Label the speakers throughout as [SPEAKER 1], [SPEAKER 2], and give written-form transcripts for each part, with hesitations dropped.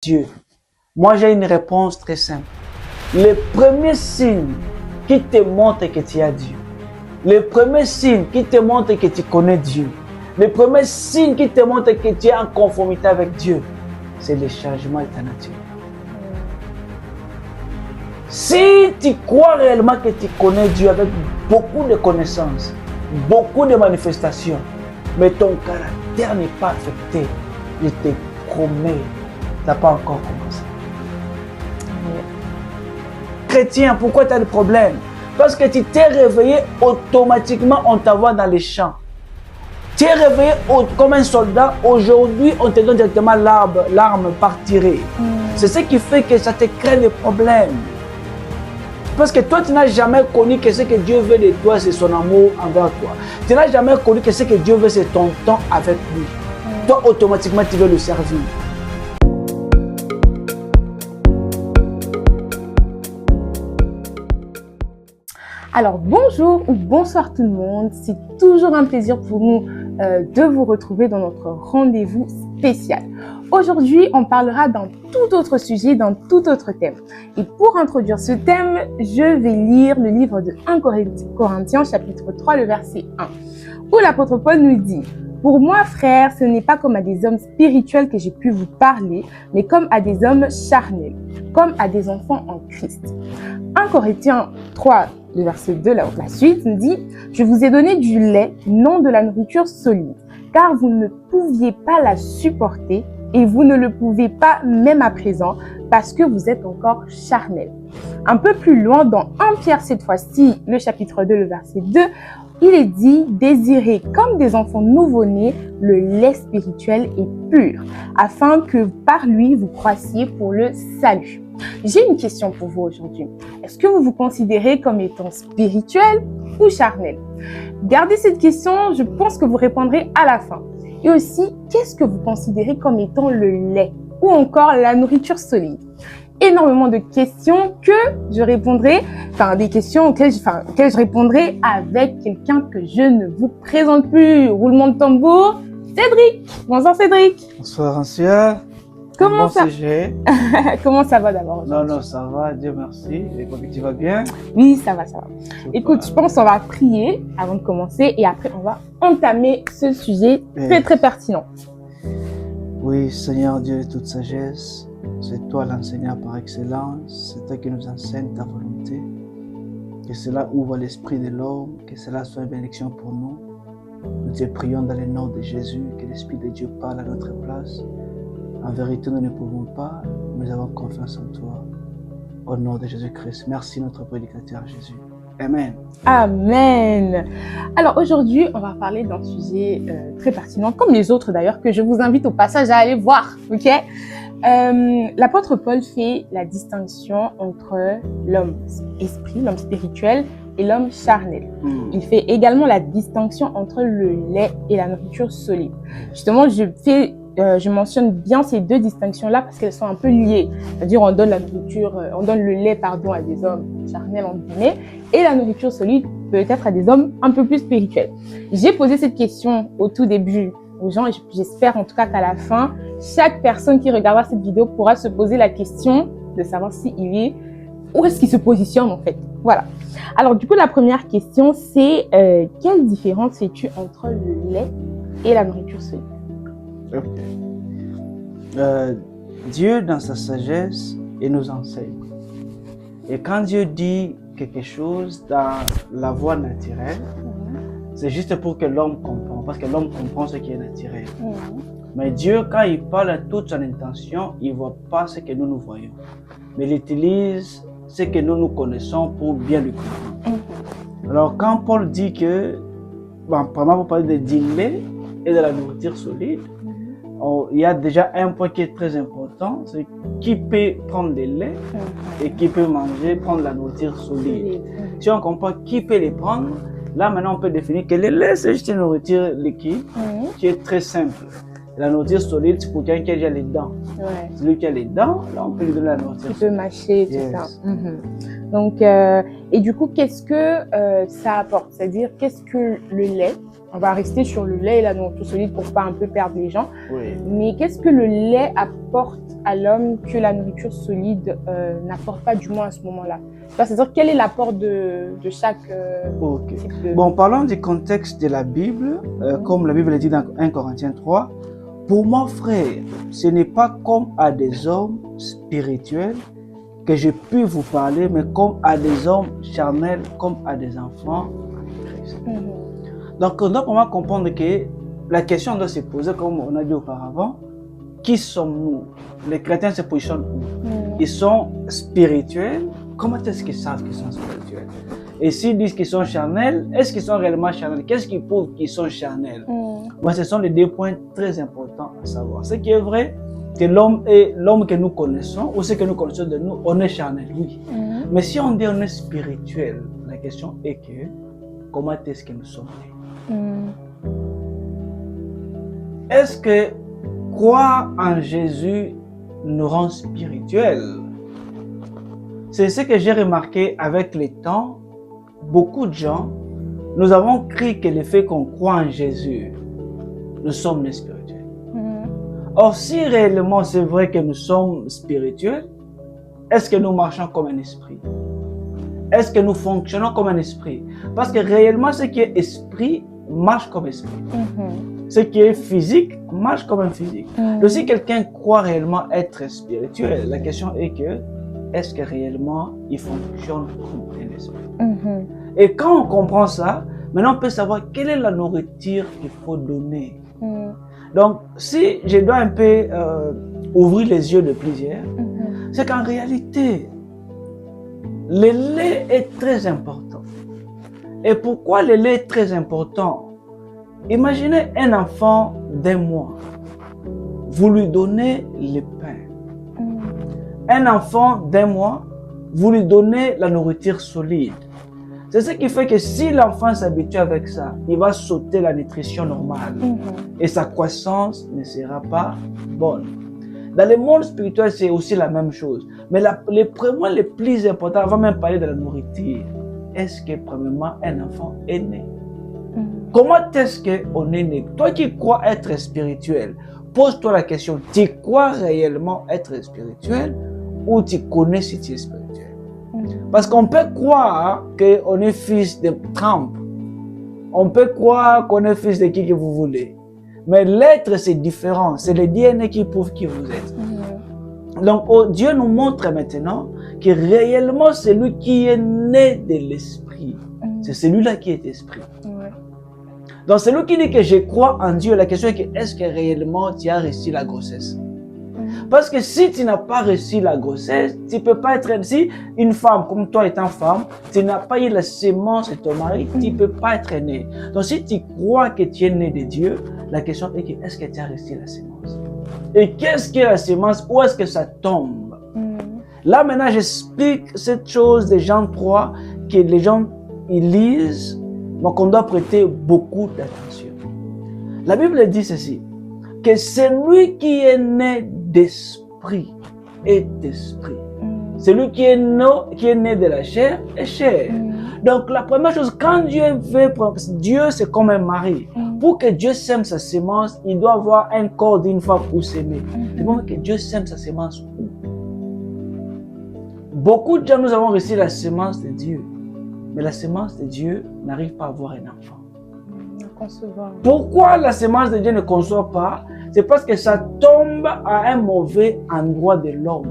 [SPEAKER 1] Dieu? Moi, j'ai une réponse très simple. Le premier signe qui te montre que tu as Dieu, le premier signe qui te montre que tu connais Dieu, le premier signe qui te montre que tu es en conformité avec Dieu, c'est le changement de ta nature. Si tu crois réellement que tu connais Dieu avec beaucoup de connaissances, beaucoup de manifestations, mais ton caractère n'est pas affecté, je te promets, tu n'as pas encore commencé. Chrétien, pourquoi tu as des problèmes? Parce que tu t'es réveillé, automatiquement on t'envoie dans les champs. Tu es réveillé comme un soldat, aujourd'hui on te donne directement l'arme par tirer. C'est ce qui fait que ça te crée des problèmes. Parce que toi tu n'as jamais connu que ce que Dieu veut de toi, c'est son amour envers toi. Tu n'as jamais connu que ce que Dieu veut, c'est ton temps avec lui. Toi automatiquement tu veux le servir.
[SPEAKER 2] Alors bonjour ou bonsoir tout le monde, c'est toujours un plaisir pour nous de vous retrouver dans notre rendez-vous spécial. Aujourd'hui, on parlera d'un tout autre sujet, d'un tout autre thème. Et pour introduire ce thème, je vais lire le livre de 1 Corinthiens chapitre 3, le verset 1, où l'apôtre Paul nous dit: « Pour moi, frères, ce n'est pas comme à des hommes spirituels que j'ai pu vous parler, mais comme à des hommes charnels, comme à des enfants en Christ. » 1 Corinthiens 3, le verset 2, la suite, nous dit « Je vous ai donné du lait, non de la nourriture solide, car vous ne pouviez pas la supporter et vous ne le pouvez pas même à présent, parce que vous êtes encore charnels. » Un peu plus loin, dans 1 Pierre, cette fois-ci, le chapitre 2, le verset 2, il est dit « Désirez comme des enfants nouveau-nés le lait spirituel et pur, afin que par lui vous croissiez pour le salut. » J'ai une question pour vous aujourd'hui. Est-ce que vous vous considérez comme étant spirituel ou charnel? Gardez cette question, je pense que vous répondrez à la fin. Et aussi, qu'est-ce que vous considérez comme étant le lait ou encore la nourriture solide? Énormément de questions que je répondrai, des questions auxquelles je répondrai avec quelqu'un que je ne vous présente plus. Roulement de tambour, Cédric. Bonsoir Cédric.
[SPEAKER 1] Bonsoir Ancia.
[SPEAKER 2] Comment ça va d'abord?
[SPEAKER 1] Non, ça va, Dieu merci. Et tu vas bien?
[SPEAKER 2] Oui, ça va. Écoute, je pense qu'on va prier avant de commencer et après on va entamer ce sujet très pertinent.
[SPEAKER 1] Oui, Seigneur Dieu de toute sagesse, c'est toi l'enseignant par excellence, c'est toi qui nous enseigne ta volonté. Que cela ouvre l'esprit de l'homme, que cela soit une bénédiction pour nous. Nous te prions dans le nom de Jésus, que l'Esprit de Dieu parle à notre place. En vérité, nous ne pouvons pas, nous avons confiance en toi. Au nom de Jésus-Christ, merci notre prédicateur Jésus. Amen.
[SPEAKER 2] Amen. Alors aujourd'hui, on va parler d'un sujet très pertinent, comme les autres d'ailleurs, que je vous invite au passage à aller voir. Ok? L'apôtre Paul fait la distinction entre l'homme esprit, l'homme spirituel et l'homme charnel. Il fait également la distinction entre le lait et la nourriture solide. Justement, je mentionne bien ces deux distinctions-là parce qu'elles sont un peu liées. C'est-à-dire, on donne le lait, à des hommes charnels, en guillemets, et la nourriture solide peut-être à des hommes un peu plus spirituels. J'ai posé cette question au tout début aux gens et j'espère en tout cas qu'à la fin, chaque personne qui regardera cette vidéo pourra se poser la question de savoir où est-ce qu'il se positionne en fait. Voilà. Alors du coup, la première question, c'est quelle différence fais-tu entre le lait et la nourriture solide?
[SPEAKER 1] Dieu, dans sa sagesse, il nous enseigne. Et quand Dieu dit quelque chose dans la voie naturelle, c'est juste pour que l'homme comprenne, parce que l'homme comprend ce qui est naturel. Mais Dieu, quand il parle à toute son intention, il ne voit pas ce que nous voyons. Mais il utilise ce que nous connaissons pour bien le comprendre. Alors, quand Paul dit que, pendant vous parler du lait et de la nourriture solide, il y a déjà un point qui est très important, c'est qui peut prendre le lait et qui peut prendre la nourriture solide. Si on comprend qui peut les prendre, là maintenant on peut définir que le lait c'est juste une nourriture liquide qui est très simple. La nourriture solide c'est pour quelqu'un qui a déjà les dents. Celui qui a les dents, là on peut lui donner la nourriture.
[SPEAKER 2] Tu peux mâcher, tout ça. Donc, et du coup, qu'est-ce que ça apporte? C'est-à-dire, qu'est-ce que le lait on va rester sur le lait et la nourriture solide pour pas un peu perdre les gens.
[SPEAKER 1] Oui.
[SPEAKER 2] Mais qu'est-ce que le lait apporte à l'homme que la nourriture solide n'apporte pas, du moins à ce moment-là? C'est-à-dire, quel est l'apport de chaque
[SPEAKER 1] Ok.
[SPEAKER 2] type de...
[SPEAKER 1] Bon, parlons du contexte de la Bible, comme la Bible dit dans 1 Corinthiens 3. Pour mon frère, ce n'est pas comme à des hommes spirituels que je puis vous parler, mais comme à des hommes charnels, comme à des enfants. Donc, on doit vraiment comprendre que la question doit se poser, comme on a dit auparavant, qui sommes-nous? Les chrétiens se positionnent où? Ils sont spirituels. Comment est-ce qu'ils savent qu'ils sont spirituels? Et s'ils disent qu'ils sont charnels, est-ce qu'ils sont réellement charnels? Qu'est-ce qui prouve qu'ils sont charnels? Bon, ce sont les deux points très importants à savoir. Ce qui est vrai, que l'homme que nous connaissons, ou ce que nous connaissons de nous, on est charnel, oui. Mais si on dit on est spirituel, la question est que, comment est-ce que nous sommes nés? Est-ce que croire en Jésus nous rend spirituels? C'est ce que j'ai remarqué avec le temps. Beaucoup de gens, nous avons cru que le fait qu'on croit en Jésus, nous sommes nés spirituels. Or, si réellement c'est vrai que nous sommes spirituels, est-ce que nous marchons comme un esprit? Est-ce que nous fonctionnons comme un esprit? Parce que réellement, ce qui est esprit marche comme esprit. Ce qui est physique marche comme un physique. Donc, si quelqu'un croit réellement être spirituel, la question est que, est-ce que réellement il fonctionne comme un esprit? Et quand on comprend ça, maintenant on peut savoir quelle est la nourriture qu'il faut donner. Donc, si je dois un peu ouvrir les yeux de plusieurs, c'est qu'en réalité, le lait est très important. Et pourquoi le lait est très important? Imaginez un enfant d'1 mois. Vous lui donnez le pain. Un enfant d'1 mois, vous lui donnez la nourriture solide. C'est ce qui fait que si l'enfant s'habitue avec ça, il va sauter la nutrition normale. Et sa croissance ne sera pas bonne. Dans le monde spirituel, c'est aussi la même chose. Mais le point le plus important, avant même parler de la nourriture, est-ce que premièrement un enfant est né? Comment est-ce qu'on est né? Toi qui crois être spirituel, pose-toi la question, tu crois réellement être spirituel ou tu connais si tu es spirituel? Parce qu'on peut croire qu'on est fils de Trump. On peut croire qu'on est fils de qui que vous voulez. Mais l'être, c'est différent. C'est le DNA qui prouve qui vous êtes. Donc, Dieu nous montre maintenant que réellement, c'est lui qui est né de l'esprit. C'est celui-là qui est esprit. Donc, c'est lui qui dit que je crois en Dieu. La question est que, est-ce que réellement tu as reçu la grossesse? Parce que si tu n'as pas reçu la grossesse, tu ne peux pas être... Si une femme, comme toi étant femme, tu n'as pas eu la sémence de ton mari, tu ne peux pas être né. Donc si tu crois que tu es né de Dieu, la question est que est-ce que tu as reçu la sémence? Et qu'est-ce que la sémence? Où est-ce que ça tombe? Là maintenant, j'explique cette chose de Jean 3 que les gens ils lisent, donc on doit prêter beaucoup d'attention. La Bible dit ceci, que celui qui est né d'esprit est esprit. Celui qui est né de la chair est chair. Donc la première chose, quand Dieu veut, Dieu c'est comme un mari. Pour que Dieu sème sa sémence, il doit avoir un corps d'une femme pour s'aimer. C'est pour que Dieu sème sa sémence où? Beaucoup de gens, nous avons reçu la sémence de Dieu. Mais la sémence de Dieu n'arrive pas à avoir un enfant. Pourquoi la sémence de Dieu ne conçoit pas? C'est parce que ça tombe à un mauvais endroit de l'homme.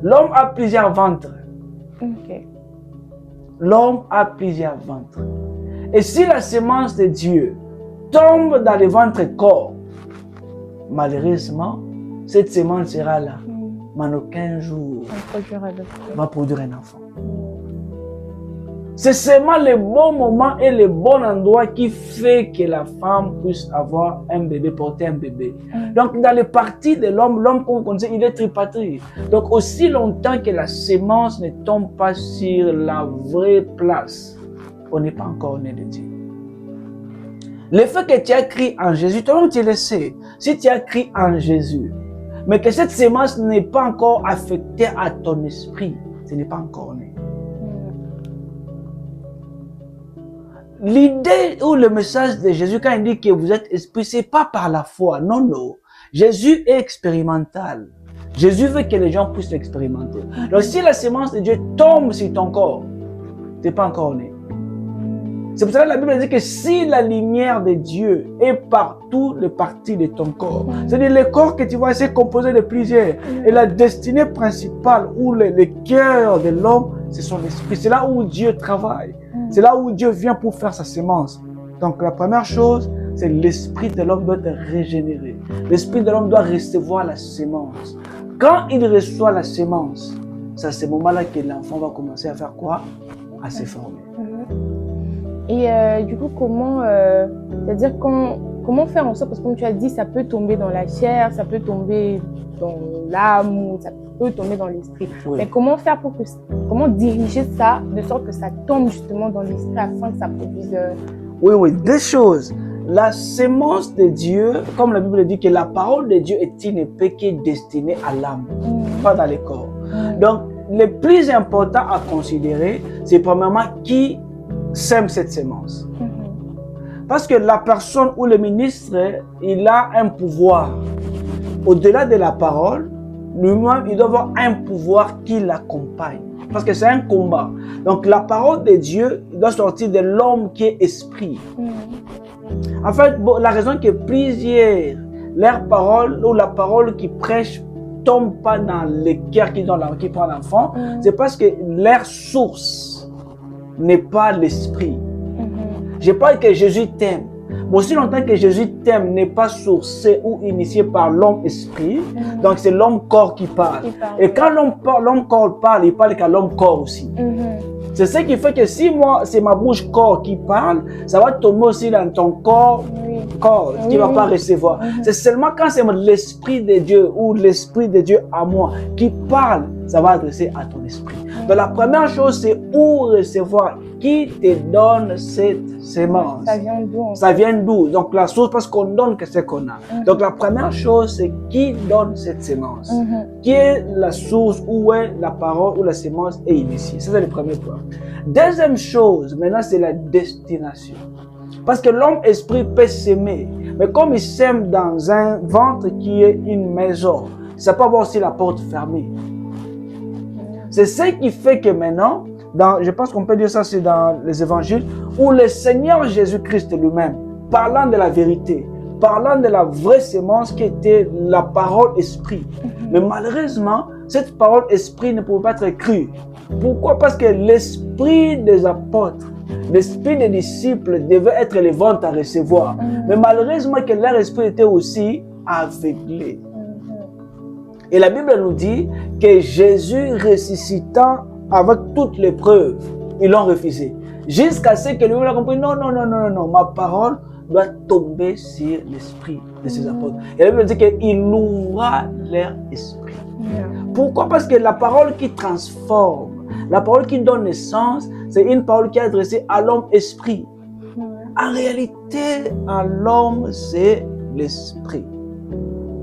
[SPEAKER 1] L'homme a plusieurs ventres. L'homme a plusieurs ventres. Et si la sémence de Dieu tombe dans le ventre corps, malheureusement, cette sémence sera là. Mais en aucun jour, va produire un enfant. C'est seulement le bon moment et le bon endroit qui fait que la femme puisse avoir un bébé, porter un bébé. Donc, dans les parties de l'homme, comme on connaît, il est tripatrie. Donc, aussi longtemps que la sémence ne tombe pas sur la vraie place, on n'est pas encore né de Dieu. Le fait que tu as cru en Jésus, toi-même tu le sais, si tu as cru en Jésus, mais que cette sémence n'est pas encore affectée à ton esprit, ce n'est pas encore né. l'idée ou le message de Jésus quand il dit que vous êtes esprit, c'est pas par la foi. Non, non. Jésus est expérimental. Jésus veut que les gens puissent l'expérimenter. Donc si la sémence de Dieu tombe sur ton corps, tu n'es pas encore né. C'est pour ça que la Bible dit que si la lumière de Dieu est partout les parties de ton corps, c'est-à-dire le corps que tu vois, c'est composé de plusieurs. Et la destinée principale ou le cœur de l'homme, c'est son esprit. C'est là où Dieu travaille. C'est là où Dieu vient pour faire sa sémence. Donc la première chose, c'est l'esprit de l'homme doit être régénéré. L'esprit de l'homme doit recevoir la sémence. Quand il reçoit la sémence, c'est à ce moment-là que l'enfant va commencer à faire quoi? À se former.
[SPEAKER 2] Et du coup, comment, c'est-à-dire comment faire en sorte, parce que comme tu as dit, ça peut tomber dans la chair, ça peut tomber dans l'âme, ça peut tomber dans l'esprit.
[SPEAKER 1] Oui.
[SPEAKER 2] Mais comment faire comment diriger ça de sorte que ça tombe justement dans l'esprit afin que ça produise...
[SPEAKER 1] Oui, deux choses. La sémence de Dieu, comme la Bible dit que la parole de Dieu est une épée qui est destinée à l'âme, pas dans le corps. Donc, le plus important à considérer, c'est premièrement qui sème cette sémence. Parce que la personne ou le ministre, il a un pouvoir. Au-delà de la parole, lui-même, il doit avoir un pouvoir qui l'accompagne. Parce que c'est un combat. Donc la parole de Dieu doit sortir de l'homme qui est esprit. En fait, la raison que plusieurs, leur parole ou la parole qui prêche tombe pas dans le cœur qui prend l'enfant, c'est parce que leur source n'est pas l'esprit. Je parle que Jésus t'aime. Mais aussi longtemps que Jésus t'aime n'est pas sourcé ou initié par l'homme esprit, donc c'est l'homme corps qui parle. Et quand l'homme corps parle, il parle qu'à l'homme corps aussi. C'est ce qui fait que si moi, c'est ma bouche corps qui parle, ça va tomber aussi dans ton corps, corps qui ne va pas recevoir. C'est seulement quand c'est l'esprit de Dieu ou l'esprit de Dieu à moi qui parle, ça va adresser à ton esprit. Donc la première chose, c'est où recevoir. Qui te donne cette sémence?
[SPEAKER 2] Ça vient d'où?
[SPEAKER 1] Ça vient d'où? Donc la source, parce qu'on donne que ce qu'on a. Donc la première chose, c'est qui donne cette sémence? Qui est la source, où est la parole ou la sémence est initiée? Ça, c'est le premier point. Deuxième chose, maintenant, c'est la destination. Parce que l'homme esprit peut s'aimer, mais comme il sème dans un ventre qui est une maison, ça peut avoir aussi la porte fermée. C'est ce qui fait que maintenant, je pense qu'on peut dire ça, c'est dans les évangiles, où le Seigneur Jésus-Christ lui-même, parlant de la vérité, parlant de la vraie sémence qui était la parole esprit. Mais malheureusement, cette parole esprit ne pouvait pas être crue. Pourquoi? Parce que l'esprit des apôtres, l'esprit des disciples devait être les ventes à recevoir. Mais malheureusement que leur esprit était aussi aveuglé. Et la Bible nous dit que Jésus ressuscitant avec toutes les preuves, ils l'ont refusé. Jusqu'à ce que lui a compris, non, ma parole doit tomber sur l'esprit de ses apôtres. Et la Bible dit qu'il ouvra leur esprit. Pourquoi? Parce que la parole qui transforme, la parole qui donne naissance, c'est une parole qui est adressée à l'homme esprit. En réalité, à l'homme, c'est l'esprit.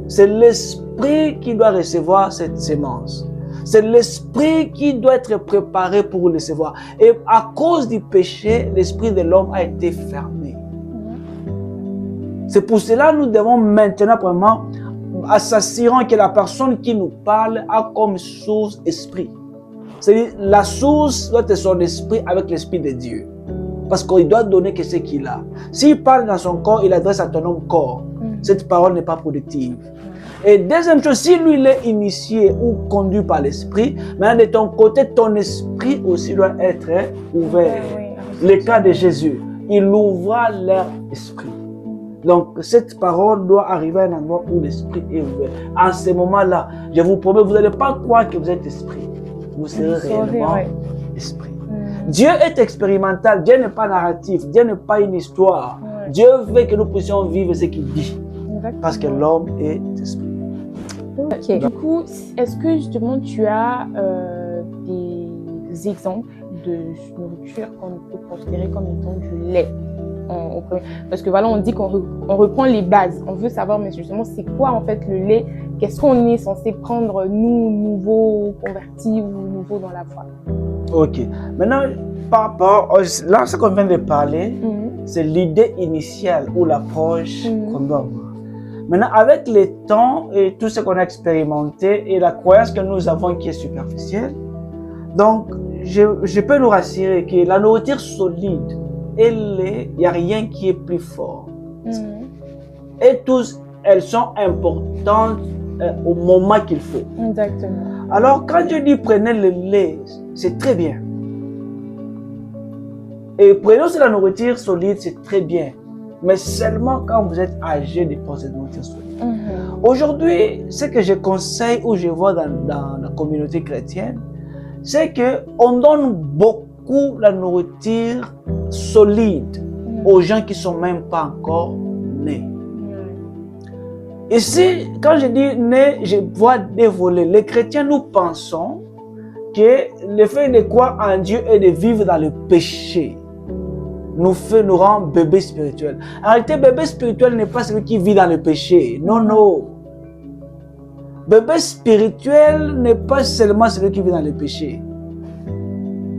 [SPEAKER 1] C'est l'esprit qui doit recevoir cette sémence. C'est l'esprit qui doit être préparé pour recevoir. Et à cause du péché, l'esprit de l'homme a été fermé. C'est pour cela que nous devons maintenant vraiment s'assurer que la personne qui nous parle a comme source esprit. C'est-à-dire la source doit être son esprit avec l'esprit de Dieu. Parce qu'il doit donner ce qu'il a. S'il parle dans son corps, il adresse à ton homme corps. Cette parole n'est pas productive. Et deuxième chose, si lui il est initié ou conduit par l'esprit, maintenant de ton côté, ton esprit aussi doit être ouvert. Le cas de Jésus, il ouvra leur esprit. Donc cette parole doit arriver à un endroit où l'esprit est ouvert. En ce moment-là, je vous promets, vous n'allez pas croire que vous êtes esprit. Vous serez réellement esprit. Dieu est expérimental, Dieu n'est pas narratif, Dieu n'est pas une histoire. Dieu veut que nous puissions vivre ce qu'il dit. Parce que l'homme est esprit.
[SPEAKER 2] Ok. Du coup, est-ce que justement tu as des exemples de nourriture qu'on peut considérer comme étant du lait? Parce que voilà, on dit qu'on reprend les bases. On veut savoir, mais justement, c'est quoi en fait le lait qu'est-ce qu'on est censé prendre, nous, nouveaux convertis ou nouveaux dans la foi?
[SPEAKER 1] Ok. Maintenant, par rapport, là, ce qu'on vient de parler, c'est l'idée initiale ou l'approche qu'on doit avoir. Maintenant, avec le temps et tout ce qu'on a expérimenté et la croyance que nous avons qui est superficielle, donc, je peux nous rassurer que la nourriture solide, il n'y a rien qui est plus fort. Et tous, elles sont importantes au moment qu'il faut.
[SPEAKER 2] Exactement.
[SPEAKER 1] Alors, quand je dis prenez le lait, c'est très bien. Et prenez aussi la nourriture solide, c'est très bien. Mais seulement quand vous êtes âgé de prendre cette nourriture solide. Aujourd'hui, ce que je conseille ou je vois dans la communauté chrétienne, c'est qu'on donne beaucoup la nourriture solide aux gens qui ne sont même pas encore nés. Ici, quand je dis nés, je vois des volets. Les chrétiens, nous pensons que le fait de croire en Dieu et de vivre dans le péché nous rend bébé spirituel. En réalité, bébé spirituel n'est pas celui qui vit dans le péché. Non, non. Bébé spirituel n'est pas seulement celui qui vit dans le péché.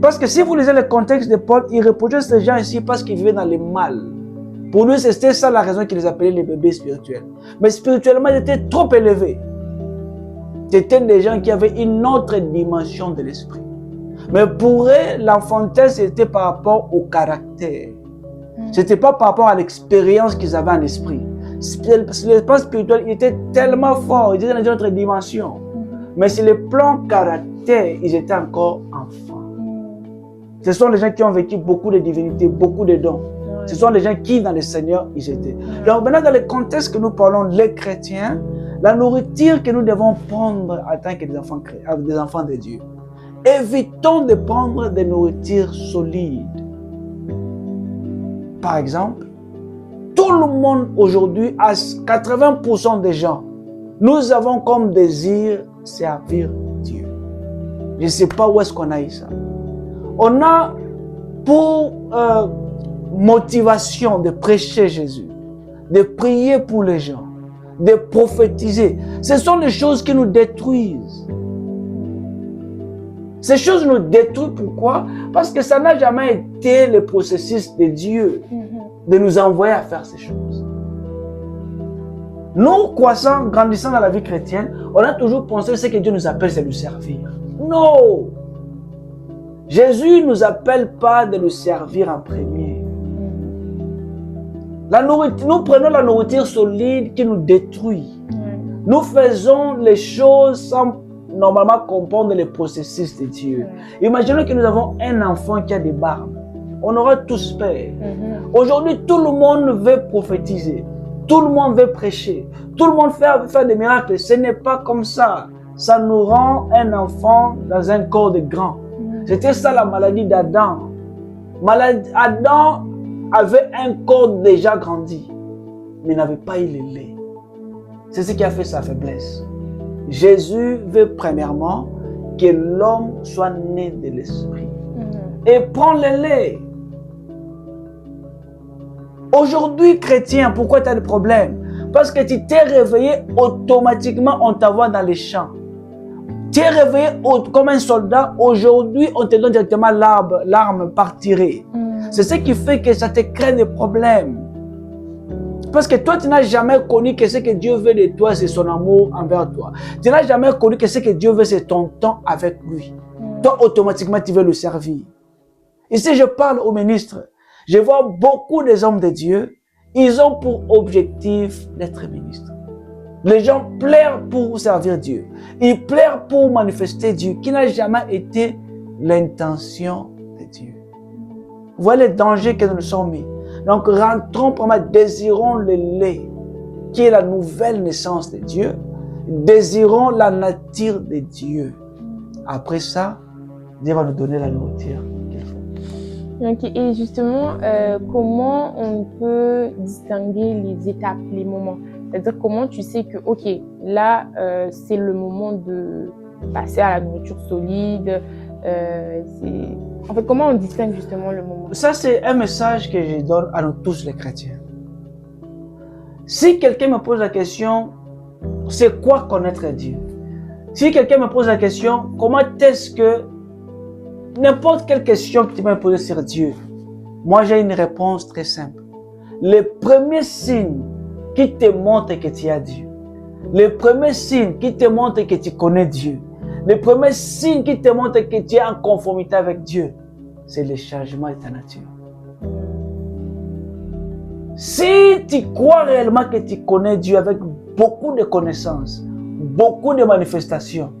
[SPEAKER 1] Parce que si vous lisez le contexte de Paul, il reprochait ces gens ici parce qu'ils vivaient dans le mal. Pour lui, c'était ça la raison qu'il les appelait les bébés spirituels. Mais spirituellement, ils étaient trop élevés. C'était des gens qui avaient une autre dimension de l'esprit. Mais pour eux, l'enfantesse, c'était par rapport au caractère. C'était pas par rapport à l'expérience qu'ils avaient en esprit. Le plan spirituel était tellement fort, ils étaient dans une autre dimension. Mais sur le plan caractère, ils étaient encore enfants. Ce sont les gens qui ont vécu beaucoup de divinités, beaucoup de dons. Ce sont les gens qui, dans le Seigneur, ils étaient. Donc maintenant, dans le contexte que nous parlons, les chrétiens, la nourriture que nous devons prendre en tant que des enfants de Dieu, évitons de prendre des nourritures solides. Par exemple, tout le monde aujourd'hui, à 80% des gens, nous avons comme désir servir Dieu. Je ne sais pas où est-ce qu'on a eu ça. On a pour motivation de prêcher Jésus, de prier pour les gens, de prophétiser. Ce sont les choses qui nous détruisent. Ces choses nous détruisent, pourquoi? Parce que ça n'a jamais été le processus de Dieu de nous envoyer à faire ces choses. Nous, croissant, grandissant dans la vie chrétienne, on a toujours pensé que ce que Dieu nous appelle, c'est de le servir. Non! Jésus ne nous appelle pas de le servir en premier. Nous prenons la nourriture solide qui nous détruit. Nous faisons les choses sans normalement comprendre les processus de Dieu. Imaginons que nous avons un enfant qui a des barbes. On aura tous peur. Aujourd'hui, tout le monde veut prophétiser. Tout le monde veut prêcher. Tout le monde veut faire des miracles. Ce n'est pas comme ça. Ça nous rend un enfant dans un corps de grand. C'était ça la maladie d'Adam. Adam avait un corps déjà grandi, mais n'avait pas eu le lait. C'est ce qui a fait sa faiblesse. Jésus veut premièrement que l'homme soit né de l'esprit. Et prend le lait. Aujourd'hui, chrétien, pourquoi tu as des problèmes? Parce que tu t'es réveillé, automatiquement, on t'envoie dans les champs. Tu es réveillé comme un soldat, aujourd'hui, on te donne directement l'arme par tirer. C'est ce qui fait que ça te crée des problèmes. Parce que toi, tu n'as jamais connu que ce que Dieu veut de toi, c'est son amour envers toi. Tu n'as jamais connu que ce que Dieu veut, c'est ton temps avec lui. Toi, automatiquement, tu veux le servir. Ici, je parle aux ministres. Je vois beaucoup des hommes de Dieu, ils ont pour objectif d'être ministres. Les gens plairent pour servir Dieu. Ils plairent pour manifester Dieu, qui n'a jamais été l'intention de Dieu. Vous voyez le danger que nous nous sommes mis. Donc, rentrons, désirons le lait, qui est la nouvelle naissance de Dieu. Désirons la nature de Dieu. Après ça, Dieu va nous donner la nourriture qu'il faut.
[SPEAKER 2] Okay. Et justement, comment on peut distinguer les étapes, les moments? C'est-à-dire comment tu sais que, ok, là, c'est le moment de passer à la nourriture solide. En fait, comment on distingue justement le moment?
[SPEAKER 1] Ça, c'est un message que je donne à nous tous les chrétiens. Si quelqu'un me pose la question, c'est quoi connaître Dieu? Si quelqu'un me pose la question, comment est-ce que n'importe quelle question que tu m'as posée sur Dieu, moi j'ai une réponse très simple. Le premier signe qui te montre que tu as Dieu, le premier signe qui te montre que tu connais Dieu, le premier signe qui te montre que tu es en conformité avec Dieu, c'est le changement de ta nature. Si tu crois réellement que tu connais Dieu avec beaucoup de connaissances, beaucoup de manifestations,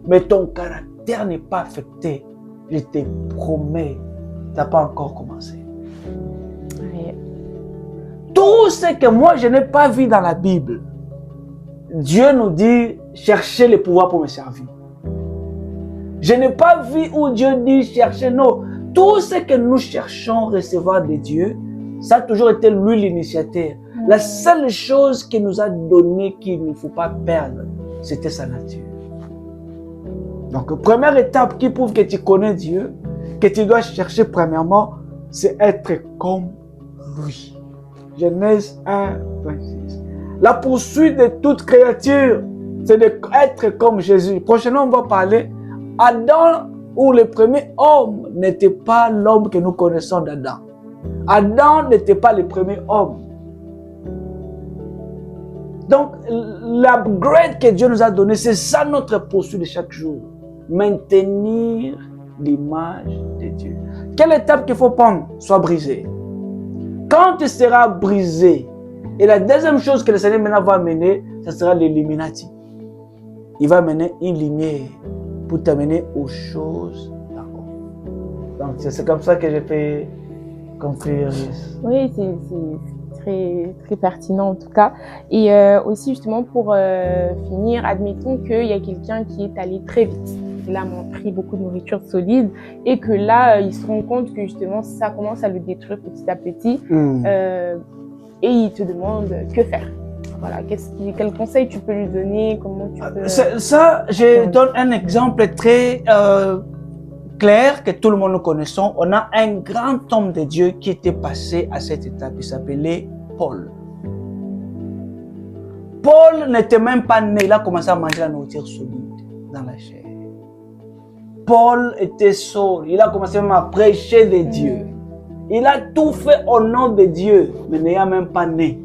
[SPEAKER 1] mais ton caractère n'est pas affecté, je te promets, tu n'as pas encore commencé.
[SPEAKER 2] Oui.
[SPEAKER 1] Tout ce que moi je n'ai pas vu dans la Bible, Dieu nous dit cherchez le pouvoir pour me servir. Je n'ai pas vu où Dieu dit chercher, non. Tout ce que nous cherchons recevoir de Dieu, ça a toujours été lui l'initiateur. La seule chose qu'il nous a donné qu'il ne faut pas perdre, c'était sa nature. Donc, première étape qui prouve que tu connais Dieu, que tu dois chercher premièrement, c'est être comme lui. Genèse 1, 26. La poursuite de toute créature, c'est d'être comme Jésus. Prochainement, on va parler Adam, où le premier homme n'était pas l'homme que nous connaissons d'Adam. Adam n'était pas le premier homme. Donc, l'upgrade que Dieu nous a donné, c'est ça notre poursuite de chaque jour. Maintenir l'image de Dieu. Quelle étape qu'il faut prendre? Soit brisé. Quand tu seras brisé, et la deuxième chose que le Seigneur maintenant va amener, ce sera l'illuminati. Il va amener une lumière pour t'amener aux choses d'en haut. Donc, c'est comme ça que j'ai fait conclure.
[SPEAKER 2] Oui, c'est très, très pertinent en tout cas. Et aussi justement pour finir, admettons qu'il y a quelqu'un qui est allé très vite. Il a pris beaucoup de nourriture solide et que là, il se rend compte que justement, ça commence à le détruire petit à petit. Et il te demande que faire. Voilà, quel conseil tu peux lui donner, comment tu peux...
[SPEAKER 1] Ça, je donne un exemple très clair que tout le monde nous connaissons. On a un grand homme de Dieu qui était passé à cette étape. Il s'appelait Paul. Paul n'était même pas né. Il a commencé à manger la nourriture solide dans la chair. Paul était seul. Il a commencé même à prêcher de Dieu. Il a tout fait au nom de Dieu, mais n'ayant même pas né.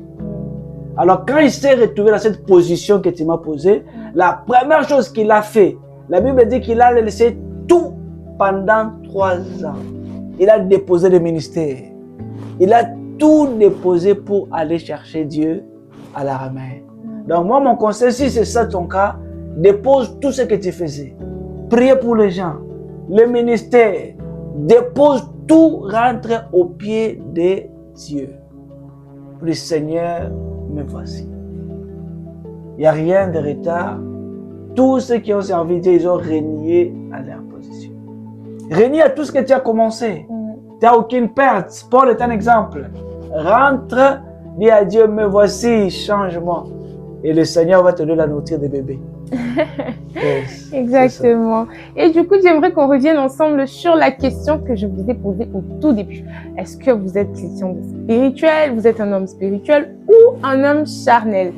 [SPEAKER 1] Alors quand il s'est retrouvé dans cette position que tu m'as posée, la première chose qu'il a fait, la Bible dit qu'il a laissé tout pendant 3 ans. Il a déposé le ministère. Il a tout déposé pour aller chercher Dieu à la ramène. Donc moi, mon conseil, si c'est ça ton cas, dépose tout ce que tu faisais. Priez pour les gens, le ministère, dépose tout, rentre au pied de Dieu. Le Seigneur, me voici. Il n'y a rien de retard. Tous ceux qui ont servi Dieu, ils ont régné à leur position. Régner à tout ce que tu as commencé. Tu n'as aucune perte. Paul est un exemple. Rentre, dis à Dieu, me voici, change-moi. Et le Seigneur va te donner la nourriture des bébés. Yes,
[SPEAKER 2] exactement. Et du coup, j'aimerais qu'on revienne ensemble sur la question que je vous ai posée au tout début. Est-ce que vous êtes quelqu'un de spirituel, vous êtes un homme spirituel ou un homme charnel?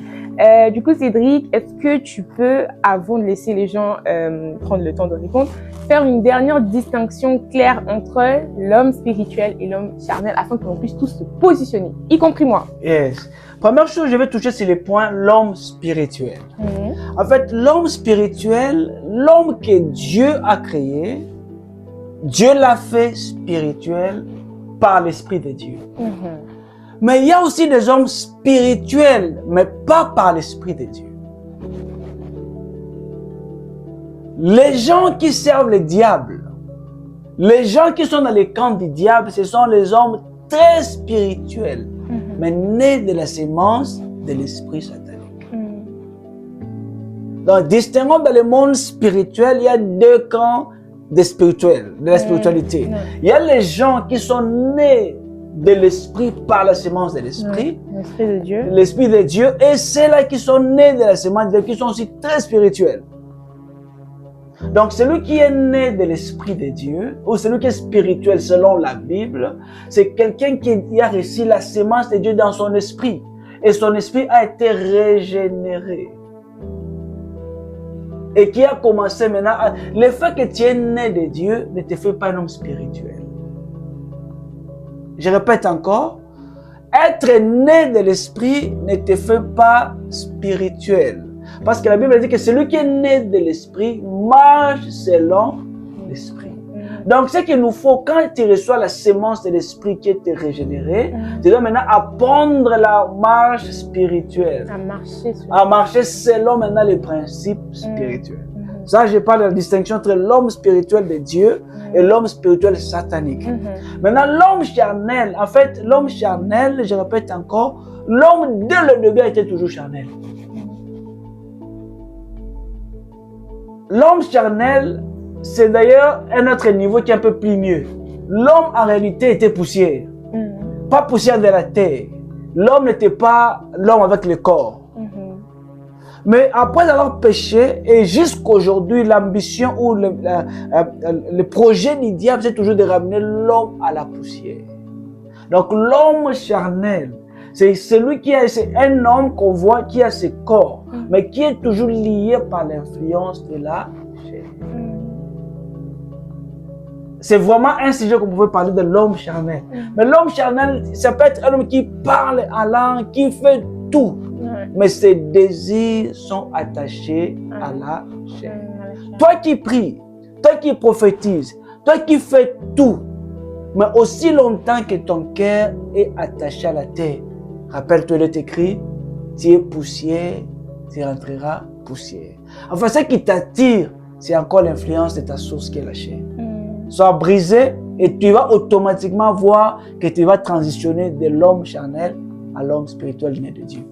[SPEAKER 2] Du coup, Cédric, est-ce que tu peux, avant de laisser les gens prendre le temps de répondre, faire une dernière distinction claire entre l'homme spirituel et l'homme charnel afin que l'on puisse tous se positionner, y compris moi?
[SPEAKER 1] Yes. Première chose, je vais toucher sur les points, l'homme spirituel. En fait, l'homme spirituel, l'homme que Dieu a créé, Dieu l'a fait spirituel par l'Esprit de Dieu. Mais il y a aussi des hommes spirituels, mais pas par l'Esprit de Dieu. Les gens qui servent le diable, les gens qui sont dans les camps du diable, ce sont les hommes très spirituels, mais nés de la sémence de l'esprit satanique. Donc, distinguons dans le monde spirituel, il y a 2 camps de spirituel, de la spiritualité. Il y a les gens qui sont nés de l'esprit par la sémence de l'esprit, l'esprit de Dieu, et ceux-là qui sont nés de la sémence de Dieu, qui sont aussi très spirituels. Donc, celui qui est né de l'Esprit de Dieu, ou celui qui est spirituel selon la Bible, c'est quelqu'un qui a reçu la sémence de Dieu dans son esprit. Et son esprit a été régénéré. et qui a commencé maintenant, le fait que tu es né de Dieu ne te fait pas un homme spirituel. Je répète encore, être né de l'esprit ne te fait pas spirituel. Parce que la Bible dit que celui qui est né de l'esprit marche selon l'esprit. Donc, ce qu'il nous faut, quand tu reçois la sémence de l'esprit qui est régénérée, tu dois maintenant apprendre la marche spirituelle. À marcher selon maintenant les principes spirituels. Ça, je parle de la distinction entre l'homme spirituel de Dieu et l'homme spirituel satanique. Maintenant, l'homme charnel, en fait, l'homme charnel, je répète encore, l'homme dès le début a été toujours charnel. L'homme charnel, c'est d'ailleurs un autre niveau qui est un peu plus mieux. L'homme en réalité était poussière. Pas poussière de la terre. L'homme n'était pas l'homme avec le corps. Mais après avoir péché, et jusqu'aujourd'hui, l'ambition ou le projet du diable, c'est toujours de ramener l'homme à la poussière. Donc l'homme charnel, c'est celui qui c'est un homme qu'on voit qui a ce corps, mais qui est toujours lié par l'influence de la chair. C'est vraiment un sujet qu'on pouvait parler de l'homme charnel. Mais l'homme charnel, ça peut être un homme qui parle à langue, qui fait tout. Mais ses désirs sont attachés à la chair. Toi qui pries, toi qui prophétises, toi qui fais tout, mais aussi longtemps que ton cœur est attaché à la terre. Rappelle-toi, il est écrit, tu es poussière, tu rentreras poussière. Enfin, ce qui t'attire, c'est encore l'influence de ta source qui est la chair. Sois brisé et tu vas automatiquement voir que tu vas transitionner de l'homme charnel à l'homme spirituel né de Dieu.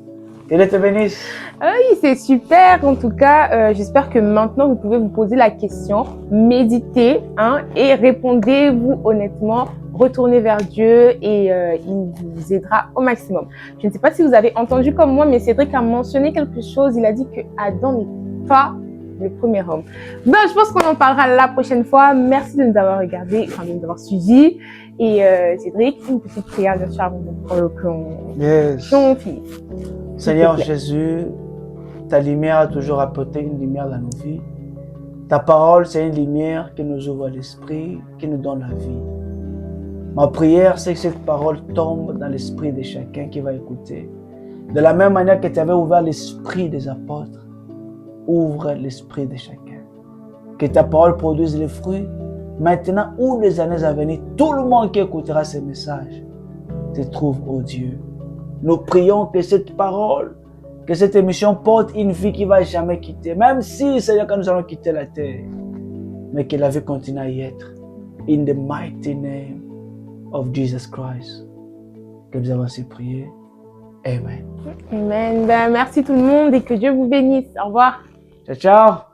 [SPEAKER 1] Que Dieu te bénisse.
[SPEAKER 2] Oui, c'est super. En tout cas, j'espère que maintenant, vous pouvez vous poser la question, méditez et répondez-vous honnêtement. Retournez vers Dieu et il vous aidera au maximum. Je ne sais pas si vous avez entendu comme moi, mais Cédric a mentionné quelque chose. Il a dit que Adam n'est pas le premier homme. Donc, je pense qu'on en parlera la prochaine fois. Merci de nous avoir regardé, de nous avoir suivis. Et Cédric, une petite prière bien sûr avant qu'on finisse.
[SPEAKER 1] Seigneur Jésus, ta lumière a toujours apporté une lumière dans nos vies. Ta parole, c'est une lumière qui nous ouvre l'esprit, qui nous donne la vie. Ma prière, c'est que cette parole tombe dans l'esprit de chacun qui va écouter. De la même manière que tu avais ouvert l'esprit des apôtres, ouvre l'esprit de chacun. Que ta parole produise les fruits. Maintenant ou les années à venir, tout le monde qui écoutera ces messages se trouve au Dieu. Nous prions que cette parole, que cette émission porte une vie qui ne va jamais quitter. Même si, Seigneur, quand nous allons quitter la terre, mais que la vie continue à y être. In the mighty name of Jesus Christ. Que nous avons ainsi prié. Amen.
[SPEAKER 2] Amen. Merci tout le monde et que Dieu vous bénisse. Au revoir.
[SPEAKER 1] Ciao, ciao.